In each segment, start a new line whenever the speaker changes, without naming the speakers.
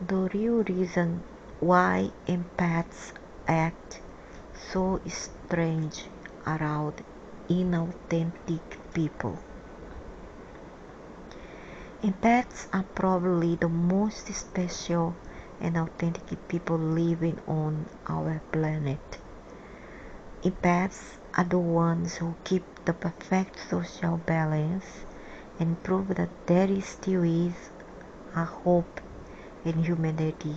The real reason why empaths act so strange around inauthentic people. Empaths are probably the most special and authentic people living on our planet. Empaths are the ones who keep the perfect social balance and prove that there still is a hope in humanity.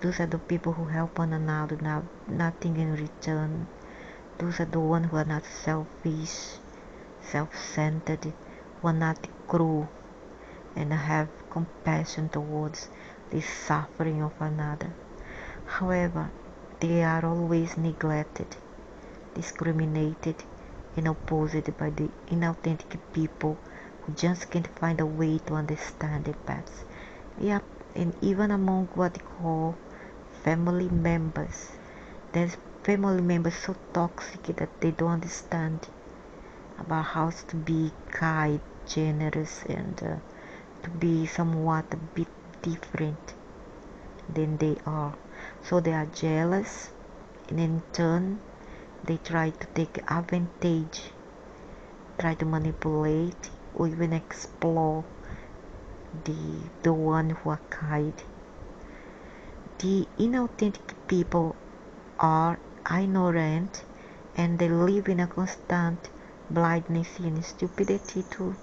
Those are the people who help one another, nothing in return. Those are the ones who are not selfish, self-centered, who are not cruel, and have compassion towards the suffering of another. However, they are always neglected, discriminated, and opposed by the inauthentic people who just can't find a way to understand their paths. Yep, and even among what they call family members, there's family members so toxic that they don't understand about how to be kind, generous, and to be somewhat a bit different than they are. So they are jealous, and in turn, they try to take advantage, try to manipulate, or even explore the one who are kind. The inauthentic people are ignorant, and they live in a constant blindness and stupidity too.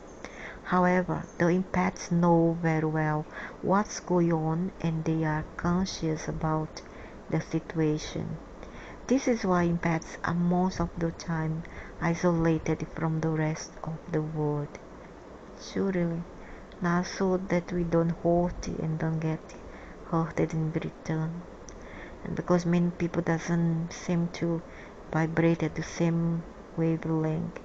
However, the empaths know very well what's going on, and they are conscious about the situation. This is why empaths are most of the time isolated from the rest of the world. Surely, not so that we don't hurt and don't get hurted in return. And because many people doesn't seem to vibrate at the same wavelength.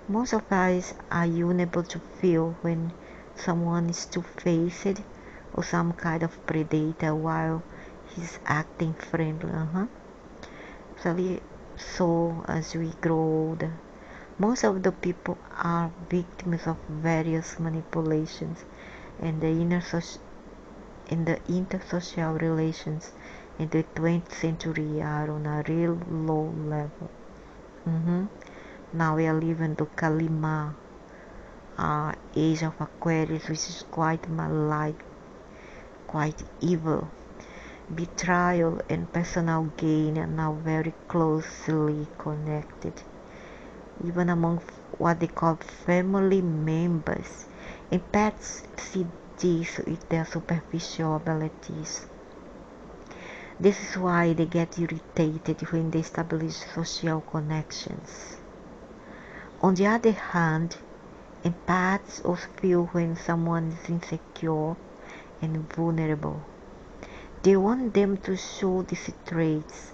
Most of us are unable to feel when someone is two-faced or some kind of predator while he's acting friendly. So as we grow older, most of the people are victims of various manipulations, and the intersocial relations in the 20th century are on a real low level. Now we are living the Kalima age of Aquarius, which is quite malign, quite evil. Betrayal and personal gain are now very closely connected, even among what they call family members. Empaths see this with their superficial abilities. This is why they get irritated when they establish social connections. On the other hand, empaths also feel when someone is insecure and vulnerable. They want them to show these traits,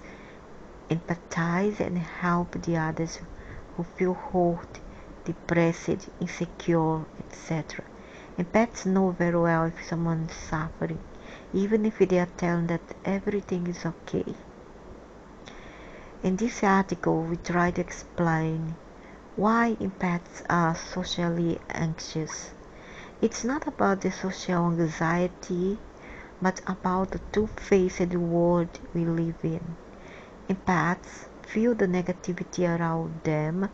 empathize, and help the others who feel hurt, depressed, insecure, etc. Empaths know very well if someone is suffering, even if they are telling that everything is okay. In this article, we try to explain why empaths are socially anxious. It's not about the social anxiety, but about the two-faced world we live in. Empaths feel the negativity around them,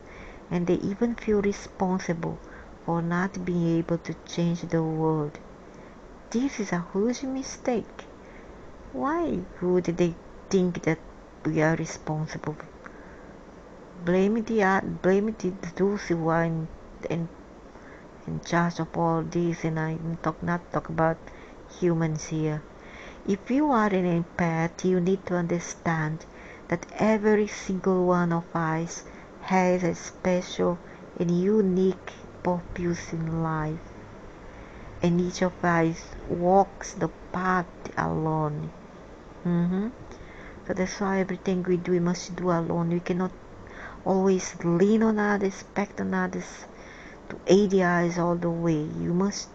and they even feel responsible for not being able to change the world. This is a huge mistake. Why would they think that we are responsible? Blame the those who are in charge of all this, and I'm not talk about humans here. If you are an empath, you need to understand that every single one of us has a special and unique purpose in life, and each of us walks the path alone. So that's why everything we do, we must do alone. We cannot always lean on others, expect on others to aid us all the way. You must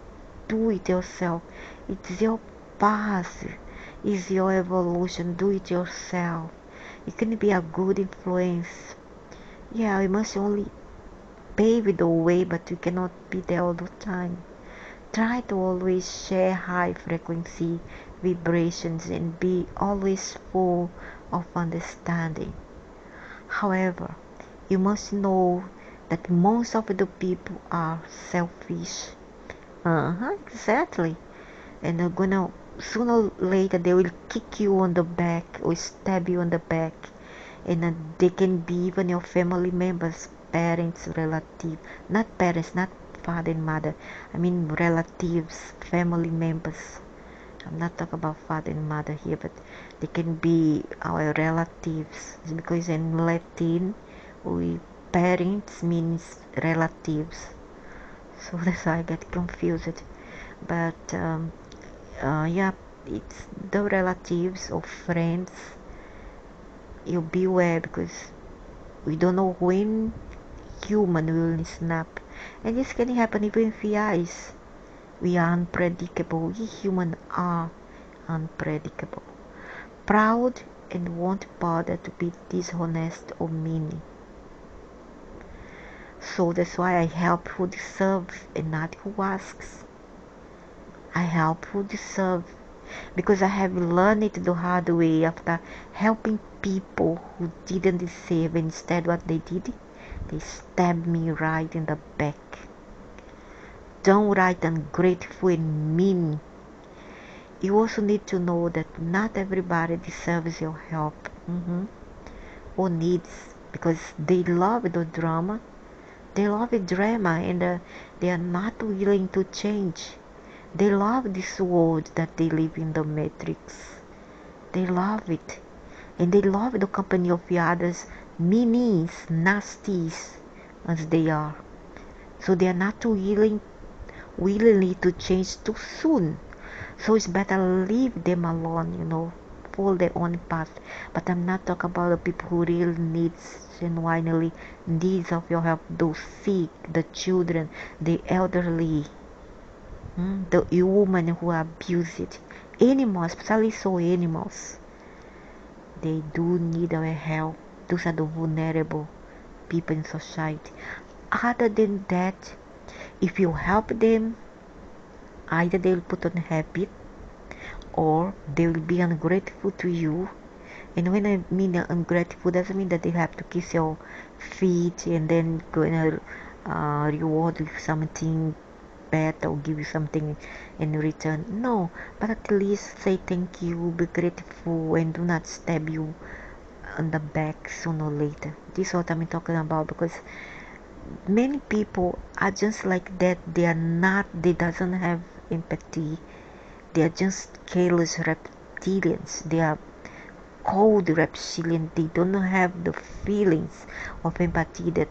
do it yourself. It's your path, it's your evolution. Do it yourself. You can be a good influence. Yeah, we must only pave the way, but we cannot be there all the time. Try to always share high frequency vibrations and be always full of understanding. However, you must know that most of the people are selfish. Exactly. And they're gonna, sooner or later, they will kick you on the back or stab you on the back. And they can be even your family members, parents, relatives, not parents, not father and mother. I mean relatives, family members. I'm not talking about father and mother here, but they can be our relatives. It's because in Latin, parents means relatives. So that's why I get confused. But yeah, it's the relatives or friends. You beware, because we don't know when human will snap, and this can happen even with eyes. We are unpredictable. We humans are unpredictable, proud, and won't bother to be dishonest or mean. So that's why I help who deserves and not who asks. I help who deserves, because I have learned it the hard way after helping people who didn't deserve. Instead, what they did, they stabbed me right in the back. Downright ungrateful and mean. You also need to know that not everybody deserves your help, or needs, because they love the drama. They love the drama, and they are not willing to change. They love this world that they live in, the matrix. They love it. And they love the company of the others, meanies, nasties, as they are. So they are not willingly to change too soon. So it's better leave them alone, follow their own path. But I'm not talking about the people who really genuinely needs of your help. Those sick, the children, the elderly, the women who are abused, animals, especially so animals. They do need our help. Those are the vulnerable people in society. Other than that, if you help them, either they will put on habit or they will be ungrateful to you. And when I mean ungrateful, doesn't mean that they have to kiss your feet and then gonna reward you something bad or give you something in return. No, but at least say thank you, be grateful, and do not stab you on the back sooner or later. This is what I'm talking about, because many people are just like that. They doesn't have empathy. They are just careless reptilians. They are cold reptilian. They don't have the feelings of empathy that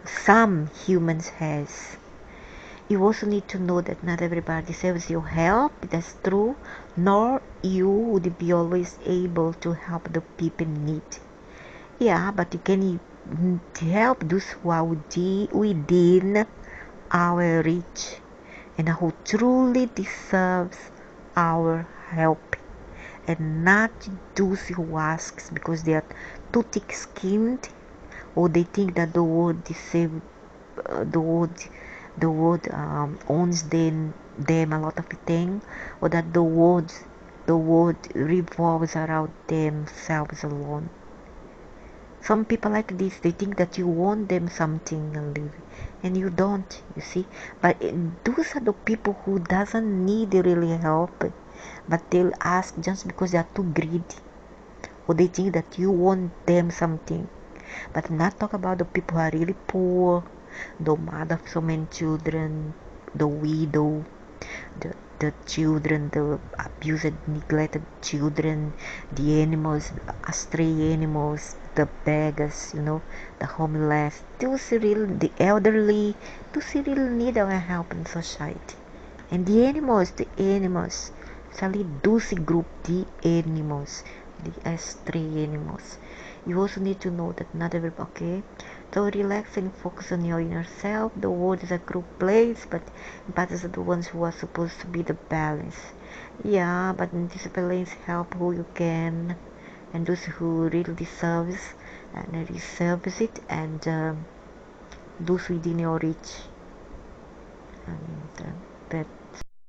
some humans has. You also need to know that not everybody deserves your help. That's true. Nor you would be always able to help the people in need. Yeah, but you can help those who are within our reach and who truly deserves our help, and not those who asks because they are too thick-skinned, or they think that the world deserves the world owns them a lot of things, or that the world revolves around themselves alone. Some people like this, they think that you want them something and you don't, you see. But those are the people who doesn't need really help, but they'll ask just because they are too greedy, or they think that you want them something. But not talk about the people who are really poor, the mother of so many children, the widow, the children, the abused, neglected children, the animals, stray animals, the beggars, the homeless, the elderly, those really need our help in society. And the animals, especially those group, the animals, the stray animals. You also need to know that not everybody, okay? So relax and focus on your inner self. The world is a group place, but empaths are the ones who are supposed to be the balance. Yeah, but in this balance, help who you can, and those who really deserves it, and those within your reach. And that